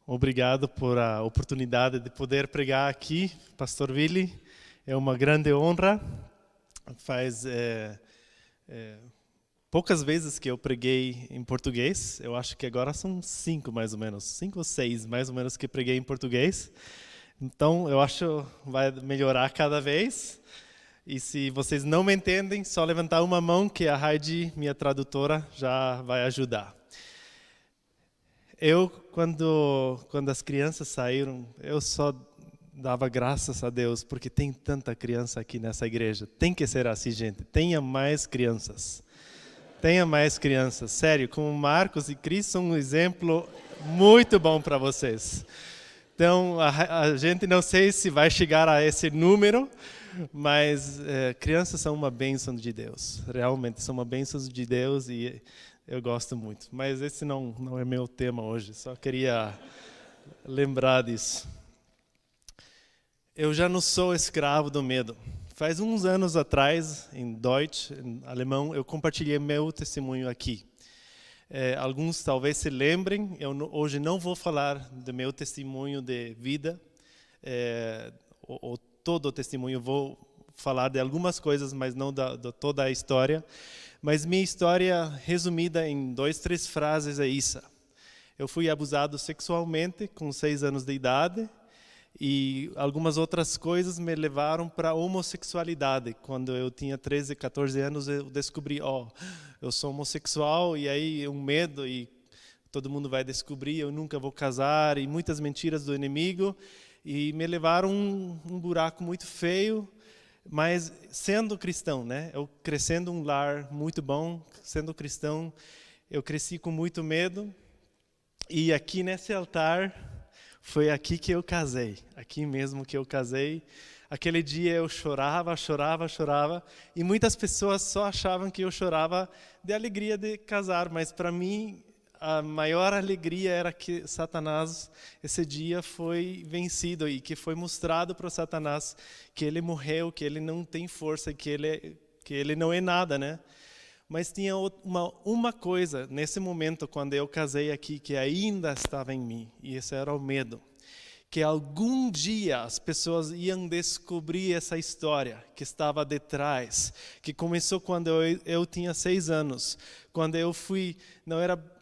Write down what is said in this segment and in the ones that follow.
Obrigado por a oportunidade de poder pregar aqui, Pastor Willy. É uma grande honra. Faz poucas vezes que eu preguei em português. Eu acho que agora são 5 mais ou menos, 5 ou 6 mais ou menos que preguei em português. Então eu acho que vai melhorar cada vez. E se vocês não me entendem, só levantar uma mão que a Heidi, minha tradutora, já vai ajudar. Quando as crianças saíram, eu só dava graças a Deus, porque tem tanta criança aqui nessa igreja. Tem que ser assim, gente. Tenha mais crianças. Tenha mais crianças. Sério, como Marcos e Cris são um exemplo muito bom para vocês. Então, a gente não sei se vai chegar a esse número, mas crianças são uma bênção de Deus. Realmente são uma bênção de Deus e eu gosto muito. Mas esse não é meu tema hoje, só queria lembrar disso. Eu já não sou escravo do medo. Faz uns anos atrás, em Deutsch, em alemão, eu compartilhei meu testemunho aqui. Alguns talvez se lembrem, hoje não vou falar do meu testemunho de vida, ou todo o testemunho, vou falar de algumas coisas, mas não de toda a história. Mas minha história, resumida em 2, 3 frases, é isso. Eu fui abusado sexualmente com 6 anos de idade e algumas outras coisas me levaram para a homossexualidade. Quando eu tinha 13, 14 anos, eu descobri, eu sou homossexual e aí um medo e todo mundo vai descobrir, eu nunca vou casar e muitas mentiras do inimigo e me levaram um buraco muito feio. Mas sendo cristão, né? Eu crescendo um lar muito bom, sendo cristão, eu cresci com muito medo. E aqui nesse altar, foi aqui que eu casei. Aqui mesmo que eu casei. Aquele dia eu chorava. E muitas pessoas só achavam que eu chorava de alegria de casar. Mas para mim, a maior alegria era que Satanás, esse dia, foi vencido e que foi mostrado para Satanás que ele morreu, que ele não tem força, que ele não é nada, né? Mas tinha uma coisa nesse momento, quando eu casei aqui, que ainda estava em mim, e esse era o medo. Que algum dia as pessoas iam descobrir essa história que estava detrás, que começou quando eu tinha 6 anos, quando eu não era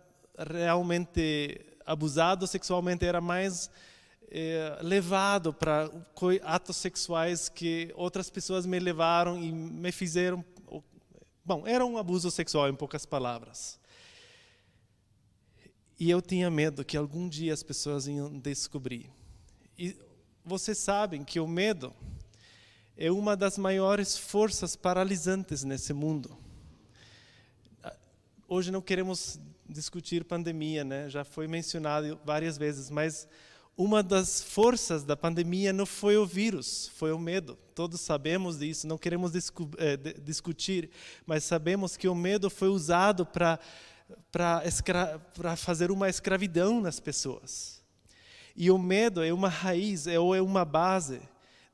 realmente abusado sexualmente, era mais levado para atos sexuais que outras pessoas me levaram e me fizeram. Bom, era um abuso sexual, em poucas palavras. E eu tinha medo que algum dia as pessoas iam descobrir. E vocês sabem que o medo é uma das maiores forças paralisantes nesse mundo. Hoje não queremos discutir pandemia, né? Já foi mencionado várias vezes, mas uma das forças da pandemia não foi o vírus, foi o medo. Todos sabemos disso, não queremos discutir, mas sabemos que o medo foi usado para fazer uma escravidão nas pessoas. E o medo é uma raiz, ou é uma base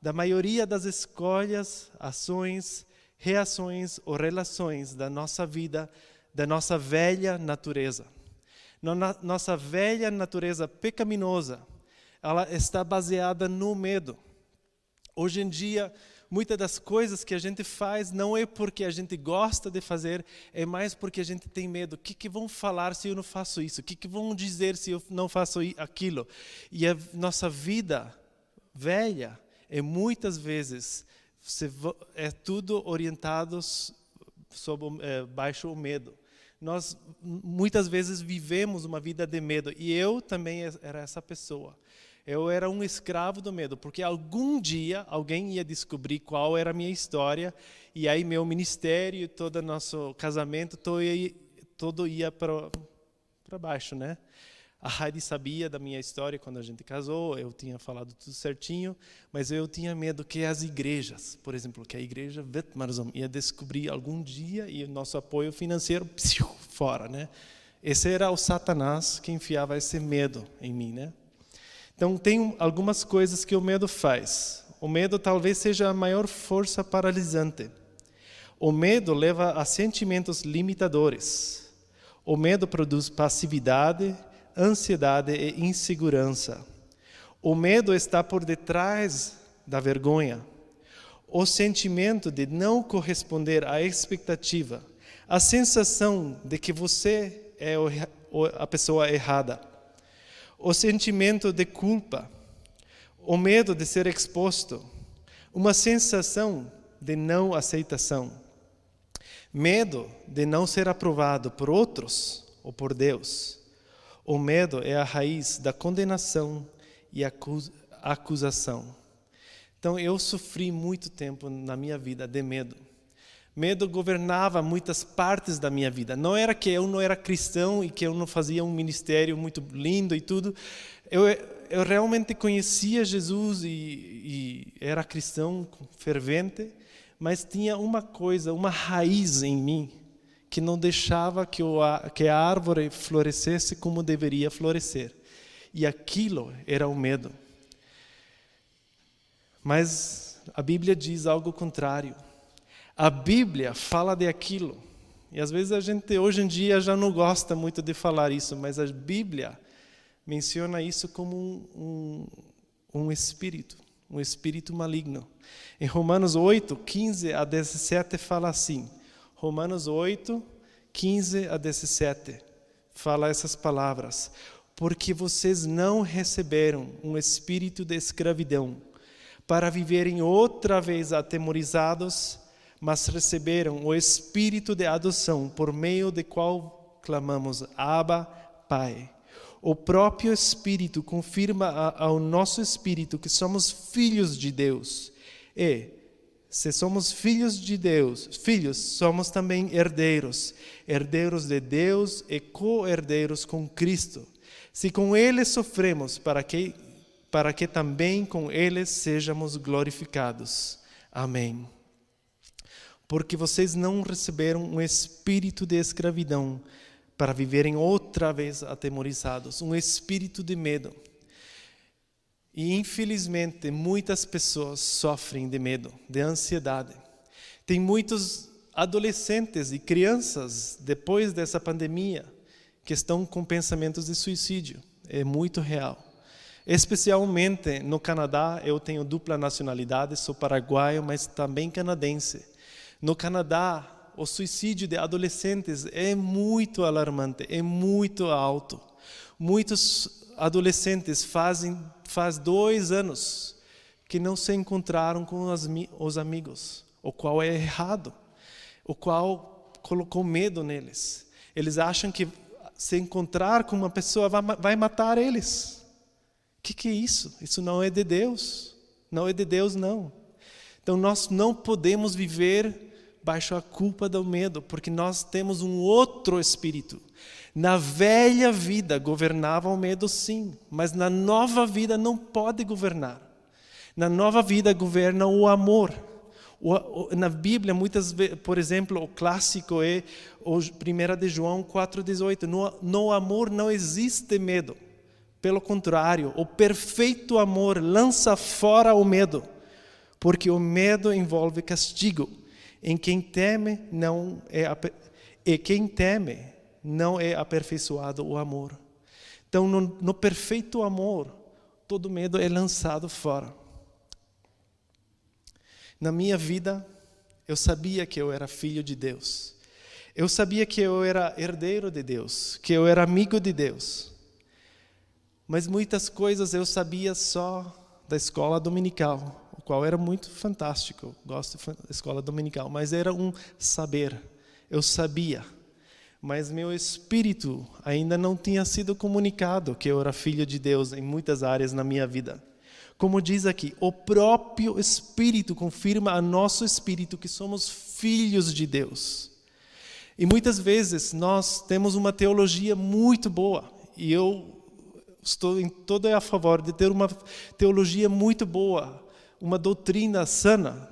da maioria das escolhas, ações, reações ou relações da nossa vida, da nossa velha natureza. Nossa velha natureza pecaminosa, ela está baseada no medo. Hoje em dia, muitas das coisas que a gente faz não é porque a gente gosta de fazer, é mais porque a gente tem medo. O que vão falar se eu não faço isso? O que vão dizer se eu não faço aquilo? E a nossa vida velha muitas vezes é tudo orientado baixo o medo. Nós muitas vezes vivemos uma vida de medo e eu também era essa pessoa. Eu era um escravo do medo, porque algum dia alguém ia descobrir qual era a minha história e aí meu ministério, todo nosso casamento, todo ia para baixo, né? A Heidi sabia da minha história quando a gente casou, eu tinha falado tudo certinho, mas eu tinha medo que as igrejas, por exemplo, que a igreja Wittmarsum ia descobrir algum dia e o nosso apoio financeiro fora, né? Esse era o Satanás que enfiava esse medo em mim, né? Então tem algumas coisas que o medo faz. O medo talvez seja a maior força paralisante. O medo leva a sentimentos limitadores. O medo produz passividade, ansiedade e insegurança. O medo está por detrás da vergonha. O sentimento de não corresponder à expectativa. A sensação de que você é a pessoa errada. O sentimento de culpa. O medo de ser exposto. Uma sensação de não aceitação. Medo de não ser aprovado por outros ou por Deus. O medo é a raiz da condenação e acusação. Então, eu sofri muito tempo na minha vida de medo. Medo governava muitas partes da minha vida. Não era que eu não era cristão e que eu não fazia um ministério muito lindo e tudo. Eu realmente conhecia Jesus e era cristão fervente, mas tinha uma coisa, uma raiz em mim, que não deixava que a árvore florescesse como deveria florescer. E aquilo era o medo. Mas a Bíblia diz algo contrário. A Bíblia fala de aquilo. E às vezes a gente hoje em dia já não gosta muito de falar isso, mas a Bíblia menciona isso como um espírito maligno. Em Romanos 8, 15 a 17 fala assim. Romanos 8, 15 a 17 fala essas palavras. Porque vocês não receberam um espírito de escravidão para viverem outra vez atemorizados, mas receberam o espírito de adoção, por meio do qual clamamos, Abba, Pai. O próprio Espírito confirma ao nosso espírito que somos filhos de Deus. E, se somos filhos de Deus, somos também herdeiros, herdeiros de Deus e co-herdeiros com Cristo. Se com Ele sofremos, para que também com Ele sejamos glorificados. Amém. Porque vocês não receberam um espírito de escravidão para viverem outra vez atemorizados, um espírito de medo. E infelizmente muitas pessoas sofrem de medo, de ansiedade. Tem muitos adolescentes e crianças, depois dessa pandemia, que estão com pensamentos de suicídio. É muito real. Especialmente no Canadá, eu tenho dupla nacionalidade, sou paraguaio, mas também canadense. No Canadá, o suicídio de adolescentes é muito alarmante, é muito alto. Muitos adolescentes faz 2 anos que não se encontraram com os amigos, o qual é errado, o qual colocou medo neles. Eles acham que se encontrar com uma pessoa vai matar eles. O que é isso? Isso não é de Deus. Não é de Deus, não. Então, nós não podemos viver baixo a culpa do medo, porque nós temos um outro espírito. Na velha vida governava o medo, sim, mas na nova vida não pode governar. Na nova vida governa o amor. Na Bíblia, muitas vezes, por exemplo, o clássico é 1 de João 4,18. No amor não existe medo. Pelo contrário, o perfeito amor lança fora o medo, porque o medo envolve castigo. Quem teme não é aperfeiçoado o amor. Então, no perfeito amor, todo medo é lançado fora. Na minha vida, eu sabia que eu era filho de Deus. Eu sabia que eu era herdeiro de Deus, que eu era amigo de Deus. Mas muitas coisas eu sabia só da escola dominical, o qual era muito fantástico. Eu gosto da escola dominical, mas era um saber. Eu sabia, mas meu espírito ainda não tinha sido comunicado que eu era filho de Deus em muitas áreas na minha vida. Como diz aqui, o próprio Espírito confirma a nosso espírito que somos filhos de Deus. E muitas vezes nós temos uma teologia muito boa, e eu estou em todo a favor de ter uma teologia muito boa, uma doutrina sana,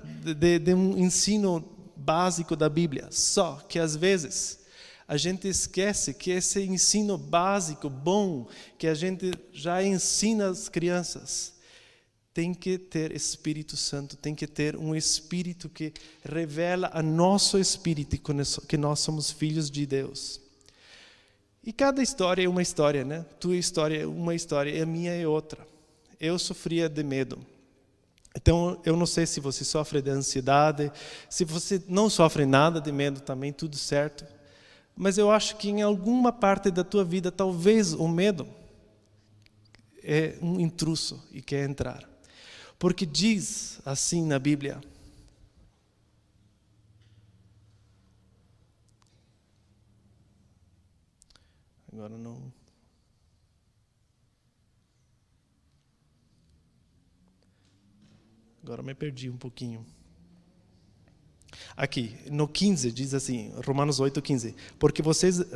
de um ensino básico da Bíblia. Só que às vezes a gente esquece que esse ensino básico bom, que a gente já ensina às crianças, tem que ter Espírito Santo, tem que ter um Espírito que revela a nosso espírito que nós somos filhos de Deus. E cada história é uma história, né? Tua história é uma história e a minha é outra. Eu sofria de medo. Então, eu não sei se você sofre de ansiedade, se você não sofre nada de medo também, tudo certo. Mas eu acho que em alguma parte da tua vida, talvez o medo é um intruso e quer entrar. Porque diz assim na Bíblia: agora não. Agora me perdi um pouquinho. Aqui, no 15, diz assim, Romanos 8:15. Porque vocês não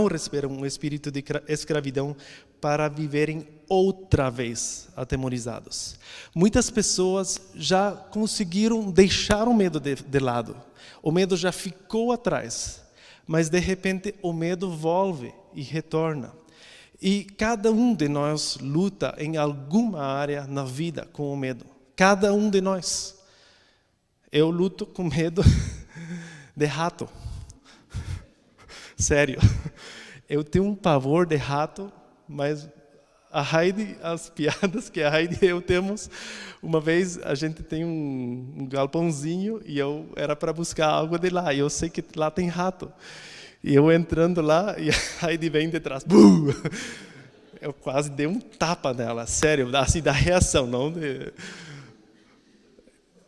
receberam um espírito de escravidão para viverem outra vez atemorizados. Muitas pessoas já conseguiram deixar o medo de lado. O medo já ficou atrás. Mas, de repente, o medo volve e retorna. E cada um de nós luta em alguma área na vida com o medo. Cada um de nós. Eu luto com medo de rato. Sério. Eu tenho um pavor de rato, mas a Heidi, as piadas que a Heidi e eu temos, uma vez a gente tem um galpãozinho e eu era para buscar algo de lá. E eu sei que lá tem rato. E eu entrando lá e a Heidi vem de trás. Buh! Eu quase dei um tapa nela, sério, assim, da reação, não de...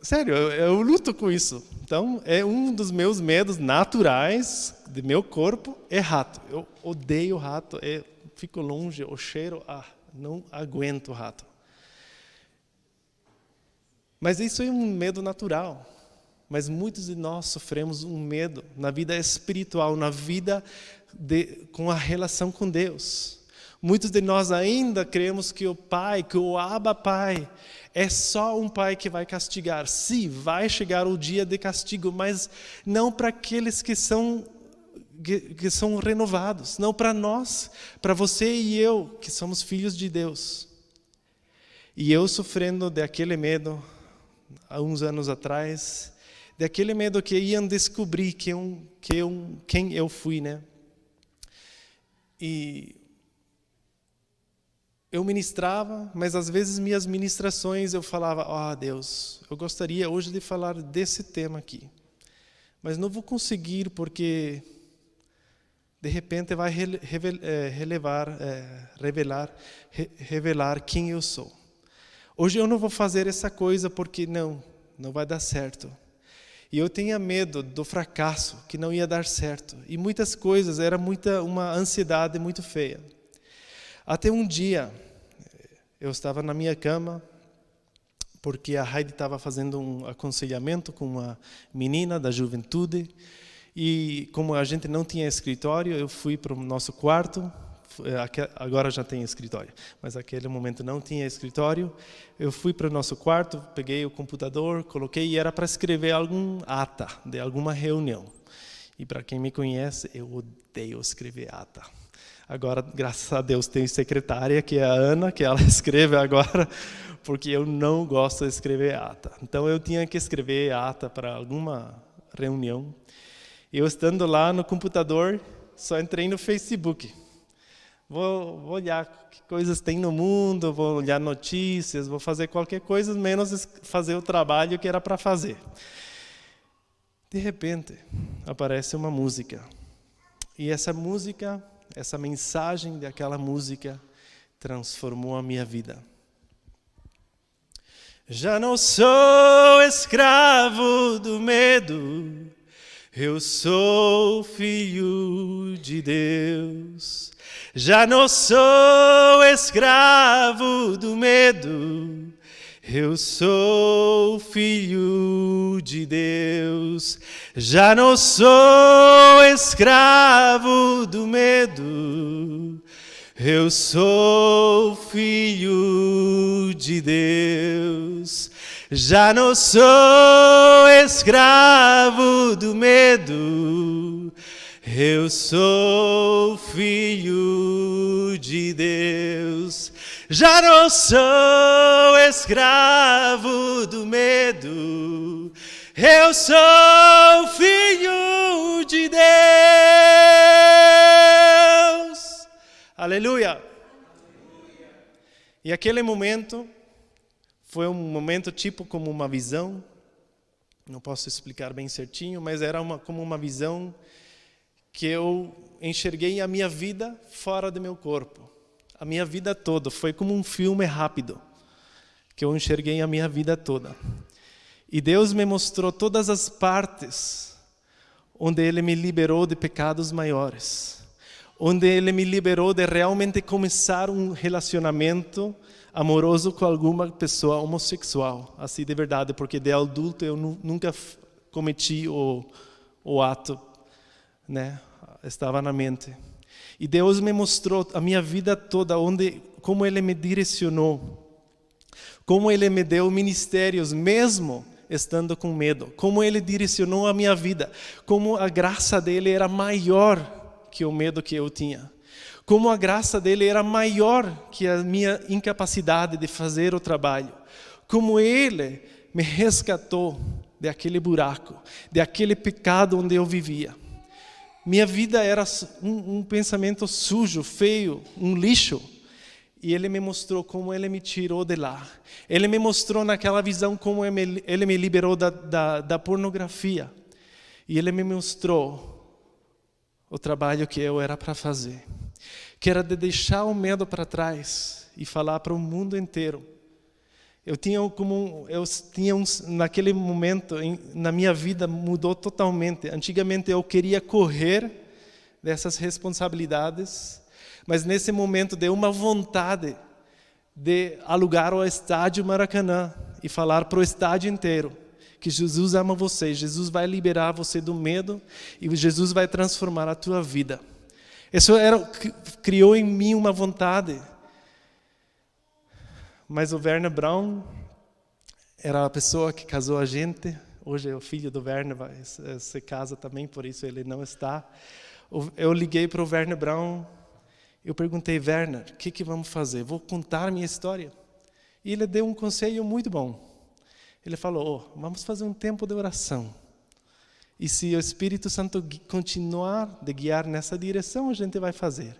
Sério, eu luto com isso. Então, é um dos meus medos naturais do meu corpo, é rato. Eu odeio rato, fico longe, o cheiro, não aguento o rato. Mas isso é um medo natural. Mas muitos de nós sofremos um medo na vida espiritual, na vida com a relação com Deus. Muitos de nós ainda cremos que o Pai, que o Abba Pai, é só um Pai que vai castigar. Sim, vai chegar o dia de castigo, mas não para aqueles que são renovados. Não para nós, para você e eu, que somos filhos de Deus. E eu sofrendo daquele medo, há uns anos atrás, daquele medo que iam descobrir quem eu fui, né? E eu ministrava, mas às vezes minhas ministrações eu falava: Deus, eu gostaria hoje de falar desse tema aqui, mas não vou conseguir porque de repente vai revelar quem eu sou. Hoje eu não vou fazer essa coisa porque não vai dar certo. E eu tinha medo do fracasso, que não ia dar certo. E muitas coisas, era uma ansiedade muito feia. Até um dia, eu estava na minha cama, porque a Heidi estava fazendo um aconselhamento com uma menina da juventude, e como a gente não tinha escritório, eu fui para o nosso quarto. Agora já tem escritório, mas naquele momento não tinha escritório. Eu fui para o nosso quarto, peguei o computador, coloquei, e era para escrever algum ata de alguma reunião. E para quem me conhece, eu odeio escrever ata. Agora, graças a Deus, tenho secretária, que é a Ana, que ela escreve agora, porque eu não gosto de escrever ata. Então, eu tinha que escrever ata para alguma reunião. E eu, estando lá no computador, só entrei no Facebook. Vou olhar que coisas tem no mundo, vou olhar notícias, vou fazer qualquer coisa, menos fazer o trabalho que era para fazer. De repente, aparece uma música. E essa música, essa mensagem daquela música, transformou a minha vida. Já não sou escravo do medo, eu sou filho de Deus. Já não sou escravo do medo, eu sou filho de Deus. Já não sou escravo do medo, eu sou filho de Deus. Já não sou escravo do medo, eu sou filho de Deus. Já não sou escravo do medo, eu sou filho de Deus. Aleluia! E aquele momento foi um momento tipo como uma visão. Não posso explicar bem certinho, mas era como uma visão que eu enxerguei a minha vida fora do meu corpo. A minha vida toda foi como um filme rápido, que eu enxerguei a minha vida toda. E Deus me mostrou todas as partes onde Ele me liberou de pecados maiores, onde Ele me liberou de realmente começar um relacionamento amoroso com alguma pessoa homossexual, assim de verdade, porque de adulto eu nunca cometi o ato, né? Estava na mente. E Deus me mostrou a minha vida toda, como Ele me direcionou, como Ele me deu ministérios, mesmo estando com medo, como Ele direcionou a minha vida, como a graça dEle era maior que o medo que eu tinha. Como a graça dele era maior que a minha incapacidade de fazer o trabalho. Como ele me resgatou daquele buraco, daquele pecado onde eu vivia. Minha vida era um pensamento sujo, feio, um lixo. E ele me mostrou como ele me tirou de lá. Ele me mostrou naquela visão como ele me liberou da pornografia. E ele me mostrou o trabalho que eu era para fazer. Que era de deixar o medo para trás e falar para o mundo inteiro. Naquele momento, na minha vida, mudou totalmente. Antigamente eu queria correr dessas responsabilidades, mas nesse momento deu uma vontade de alugar o estádio Maracanã e falar para o estádio inteiro que Jesus ama você, Jesus vai liberar você do medo e Jesus vai transformar a tua vida. Isso criou em mim uma vontade. Mas o Werner Braun era a pessoa que casou a gente. Hoje é o filho do Werner, se casa também, por isso ele não está. Eu liguei para o Werner Braun. Eu perguntei, Werner, o que vamos fazer? Vou contar minha história. E ele deu um conselho muito bom. Ele falou, vamos fazer um tempo de oração. E se o Espírito Santo continuar de guiar nessa direção, a gente vai fazer.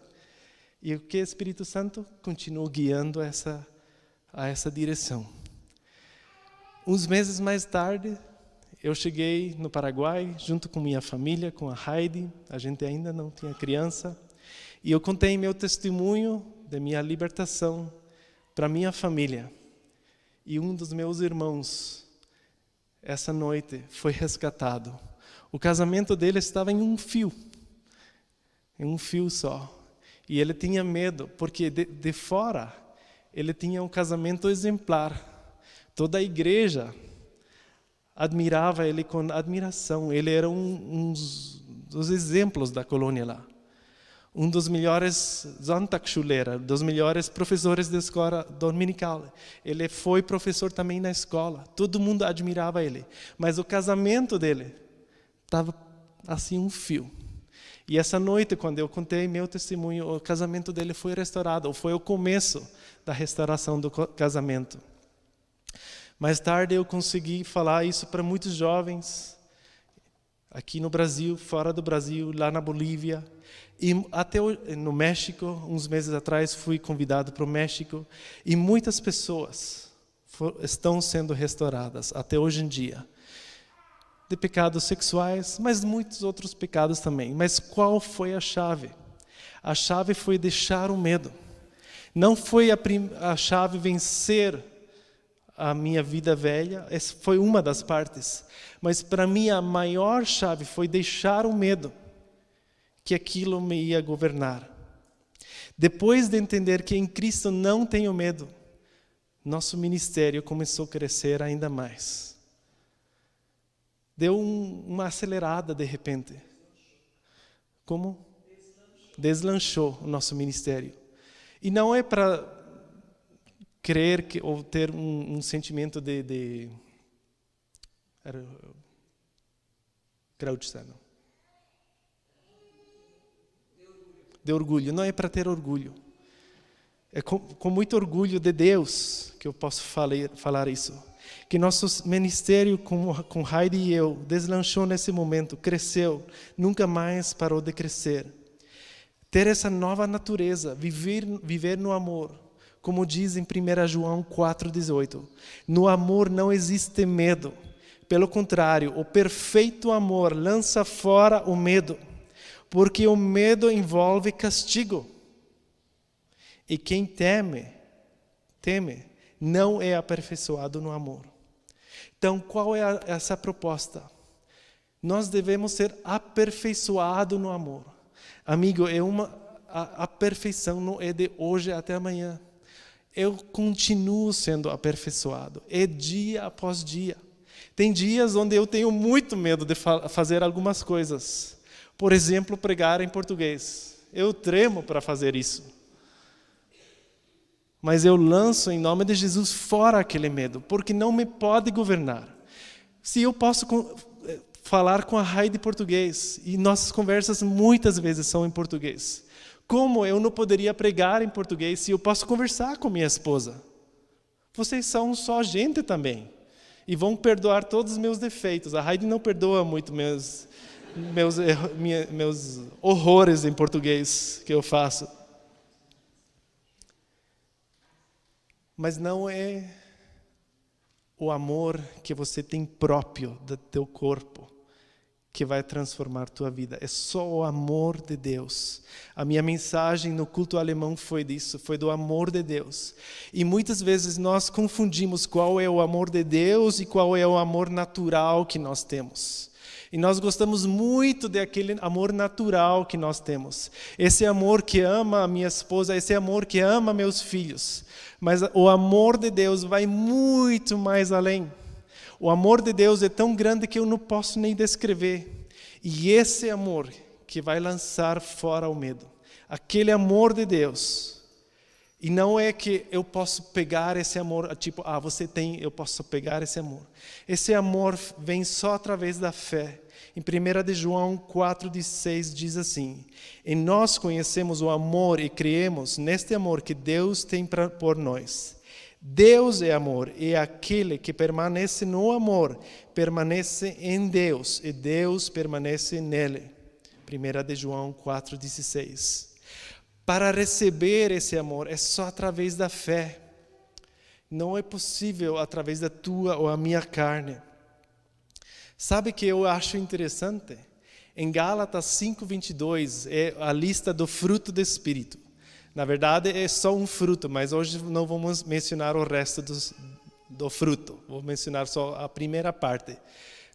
E o que o Espírito Santo continuou guiando a essa direção. Uns meses mais tarde, eu cheguei no Paraguai, junto com minha família, com a Heidi. A gente ainda não tinha criança. E eu contei meu testemunho de minha libertação para minha família. E um dos meus irmãos, essa noite, foi resgatado. O casamento dele estava em um fio só. E ele tinha medo, porque de fora ele tinha um casamento exemplar. Toda a igreja admirava ele com admiração. Ele era um dos exemplos da colônia lá. Um dos melhores Sonntagsschullehrer, dos melhores professores da escola dominical. Ele foi professor também na escola. Todo mundo admirava ele. Mas o casamento dele estava assim um fio. E essa noite, quando eu contei meu testemunho, o casamento dele foi restaurado. Foi o começo da restauração do casamento. Mais tarde eu consegui falar isso para muitos jovens, aqui no Brasil, fora do Brasil, lá na Bolívia. E até no México, uns meses atrás, fui convidado para o México. E muitas pessoas estão sendo restauradas até hoje em dia. De pecados sexuais, mas muitos outros pecados também. Mas qual foi a chave? A chave foi deixar o medo. Não foi a chave vencer a minha vida velha, essa foi uma das partes. Mas para mim a maior chave foi deixar o medo, que aquilo me ia governar. Depois de entender que em Cristo não tenho medo, nosso ministério começou a crescer ainda mais. Deu uma acelerada de repente. Como? Deslanchou o nosso ministério. E não é para crer ou ter um sentimento de orgulho. Não é para ter orgulho. É com muito orgulho de Deus que eu posso falar isso. Que nosso ministério com Heidi e eu deslanchou nesse momento, cresceu, nunca mais parou de crescer. ter essa nova natureza, viver no amor. Como diz em 1 João 4,18, no amor não existe medo. Pelo contrário, o perfeito amor lança fora o medo, porque o medo envolve castigo. E quem teme, não é aperfeiçoado no amor. Então, qual é essa proposta? Nós devemos ser aperfeiçoados no amor. Amigo, a perfeição não é de hoje até amanhã. Eu continuo sendo aperfeiçoado, é dia após dia. Tem dias onde eu tenho muito medo de fazer algumas coisas. Por exemplo, pregar em português. Eu tremo para fazer isso. Mas eu lanço em nome de Jesus fora aquele medo, porque não me pode governar. Se eu posso falar com a Rai de português, e nossas conversas muitas vezes são em português, como eu não poderia pregar em português se eu posso conversar com minha esposa? Vocês são só gente também. E vão perdoar todos os meus defeitos. A Heidi não perdoa muito meus horrores em português que eu faço. Mas não é o amor que você tem próprio do teu corpo que vai transformar tua vida. É só o amor de Deus. A minha mensagem no culto alemão foi disso, foi do amor de Deus. E muitas vezes nós confundimos qual é o amor de Deus e qual é o amor natural que nós temos. E nós gostamos muito daquele amor natural que nós temos. Esse amor que ama a minha esposa, esse amor que ama meus filhos. Mas o amor de Deus vai muito mais além. O amor de Deus é tão grande que eu não posso nem descrever. E esse amor que vai lançar fora o medo. Aquele amor de Deus. E não é que eu posso pegar esse amor, tipo, você tem, eu posso pegar esse amor. Esse amor vem só através da fé. Em 1 João 4,16 diz assim: e nós conhecemos o amor e cremos neste amor que Deus tem por nós. Deus é amor, e aquele que permanece no amor, permanece em Deus, e Deus permanece nele. 1 João 4,16. Para receber esse amor, é só através da fé. Não é possível através da tua ou a minha carne. Sabe que eu acho interessante? Em Gálatas 5,22, é a lista do fruto do Espírito. Na verdade, é só um fruto, mas hoje não vamos mencionar o resto do fruto. Vou mencionar só a primeira parte.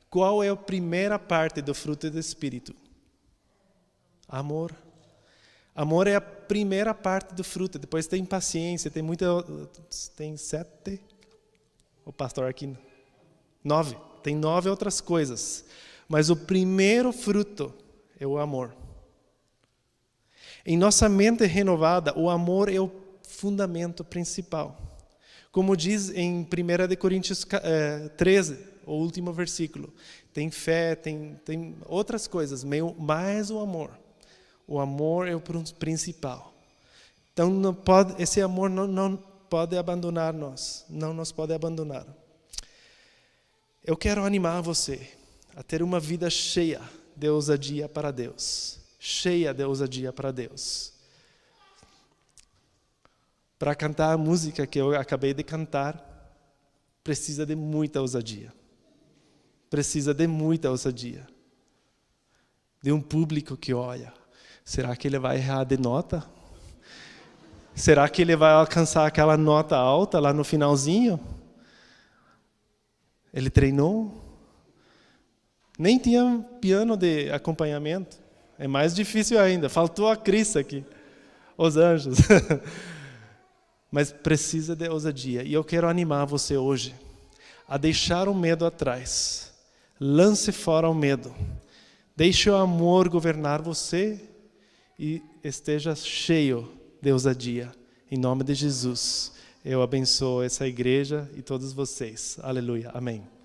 Qual é a primeira parte do fruto do Espírito? Amor. Amor é a primeira parte do fruto. Depois tem paciência, tem 7. O pastor aqui, 9. Tem 9 outras coisas. Mas o primeiro fruto é o amor. Em nossa mente renovada, o amor é o fundamento principal. Como diz em 1 Coríntios 13, o último versículo. Tem fé, tem outras coisas, mas o amor. O amor é o principal. Então esse amor não pode abandonar nós. Não nos pode abandonar. Eu quero animar você a ter uma vida cheia de ousadia para Deus. Cheia de ousadia para Deus. Para cantar a música que eu acabei de cantar, precisa de muita ousadia. Precisa de muita ousadia. De um público que olha. Será que ele vai errar de nota? Será que ele vai alcançar aquela nota alta lá no finalzinho? Ele treinou? Nem tinha piano de acompanhamento. É mais difícil ainda. Faltou a Cris aqui. Os anjos. Mas precisa de ousadia. E eu quero animar você hoje a deixar o medo atrás. Lance fora o medo. Deixe o amor governar você e esteja cheio de ousadia. Em nome de Jesus, eu abençoo essa igreja e todos vocês. Aleluia. Amém.